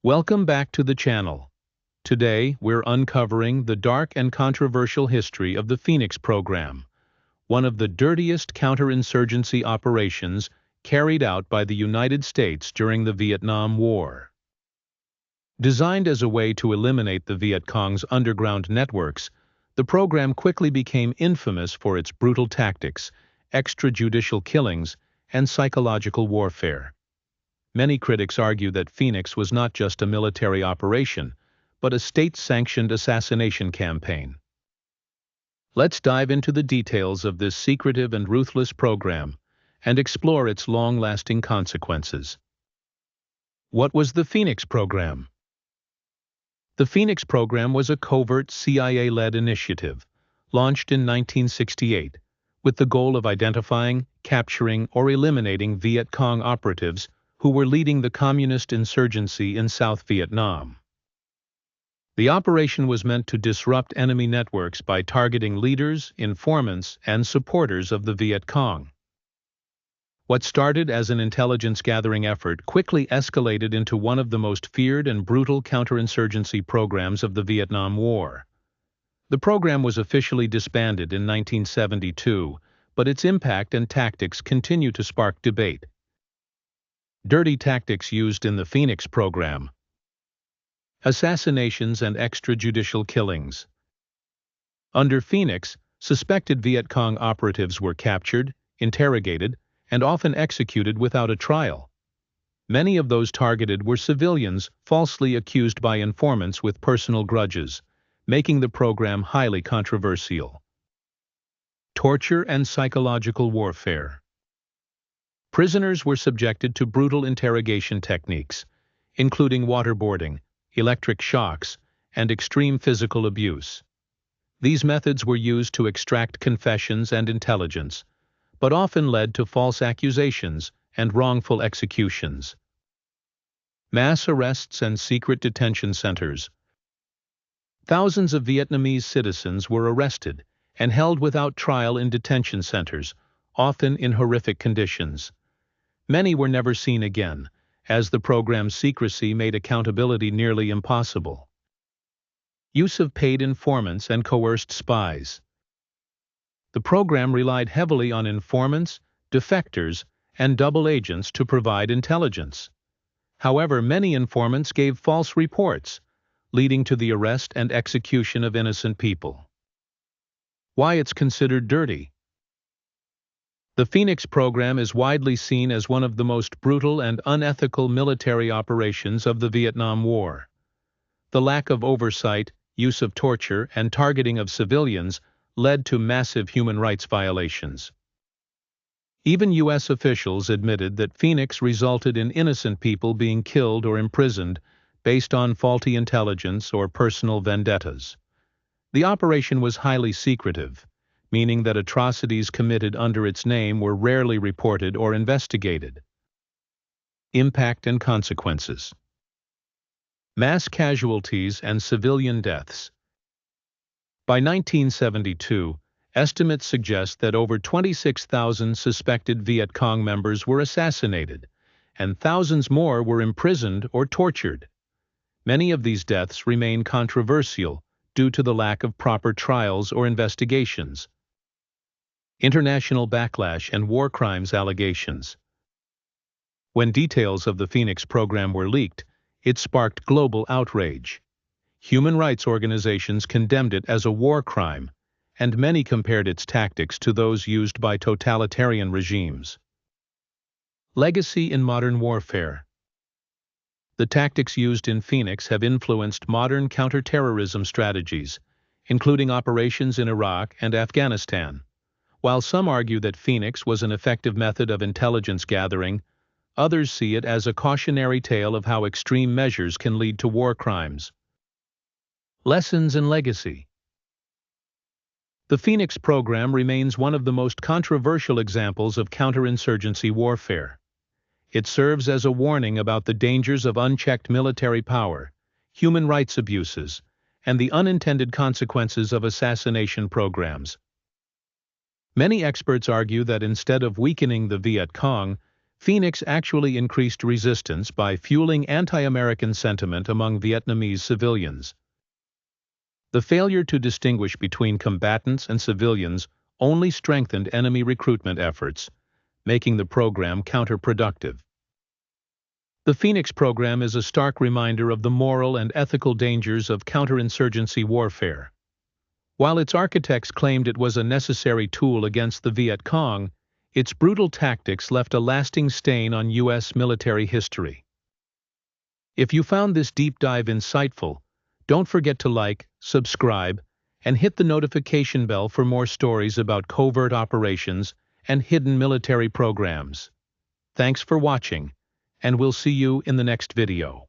Welcome back to the channel. Today, we're uncovering the dark and controversial history of the Phoenix program, one of the dirtiest counterinsurgency operations carried out by the United States during the Vietnam War. Designed as a way to eliminate the Viet Cong's underground networks, the program quickly became infamous for its brutal tactics, extrajudicial killings, and psychological warfare. Many critics argue that Phoenix was not just a military operation, but a state-sanctioned assassination campaign. Let's dive into the details of this secretive and ruthless program and explore its long-lasting consequences. What was the Phoenix program? The Phoenix program was a covert CIA-led initiative, launched in 1968, with the goal of identifying, capturing, or eliminating Viet Cong operatives who were leading the communist insurgency in South Vietnam. The operation was meant to disrupt enemy networks by targeting leaders, informants, and supporters of the Viet Cong. What started as an intelligence-gathering effort quickly escalated into one of the most feared and brutal counterinsurgency programs of the Vietnam War. The program was officially disbanded in 1972, but its impact and tactics continue to spark debate. Dirty tactics used in the Phoenix program: assassinations and extrajudicial killings. Under Phoenix, suspected Viet Cong operatives were captured, interrogated, and often executed without a trial. Many of those targeted were civilians falsely accused by informants with personal grudges, making the program highly controversial. Torture and psychological warfare. Prisoners were subjected to brutal interrogation techniques, including waterboarding, electric shocks, and extreme physical abuse. These methods were used to extract confessions and intelligence, but often led to false accusations and wrongful executions. Mass arrests and secret detention centers. Thousands of Vietnamese citizens were arrested and held without trial in detention centers, often in horrific conditions. Many were never seen again, as the program's secrecy made accountability nearly impossible. Use of paid informants and coerced spies. The program relied heavily on informants, defectors, and double agents to provide intelligence. However, many informants gave false reports, leading to the arrest and execution of innocent people. Why it's considered dirty? The Phoenix program is widely seen as one of the most brutal and unethical military operations of the Vietnam War. The lack of oversight, use of torture, and targeting of civilians led to massive human rights violations. Even U.S. officials admitted that Phoenix resulted in innocent people being killed or imprisoned based on faulty intelligence or personal vendettas. The operation was highly secretive, meaning that atrocities committed under its name were rarely reported or investigated. Impact and consequences. Mass casualties and civilian deaths. By 1972, estimates suggest that over 26,000 suspected Viet Cong members were assassinated, and thousands more were imprisoned or tortured. Many of these deaths remain controversial due to the lack of proper trials or investigations. International backlash and war crimes allegations. When details of the Phoenix program were leaked, it sparked global outrage. Human rights organizations condemned it as a war crime, and many compared its tactics to those used by totalitarian regimes. Legacy in modern warfare. The tactics used in Phoenix have influenced modern counterterrorism strategies, including operations in Iraq and Afghanistan. While some argue that Phoenix was an effective method of intelligence gathering, others see it as a cautionary tale of how extreme measures can lead to war crimes. Lessons and legacy. The Phoenix program remains one of the most controversial examples of counterinsurgency warfare. It serves as a warning about the dangers of unchecked military power, human rights abuses, and the unintended consequences of assassination programs. Many experts argue that instead of weakening the Viet Cong, Phoenix actually increased resistance by fueling anti-American sentiment among Vietnamese civilians. The failure to distinguish between combatants and civilians only strengthened enemy recruitment efforts, making the program counterproductive. The Phoenix program is a stark reminder of the moral and ethical dangers of counterinsurgency warfare. While its architects claimed it was a necessary tool against the Viet Cong, its brutal tactics left a lasting stain on U.S. military history. If you found this deep dive insightful, don't forget to like, subscribe, and hit the notification bell for more stories about covert operations and hidden military programs. Thanks for watching, and we'll see you in the next video.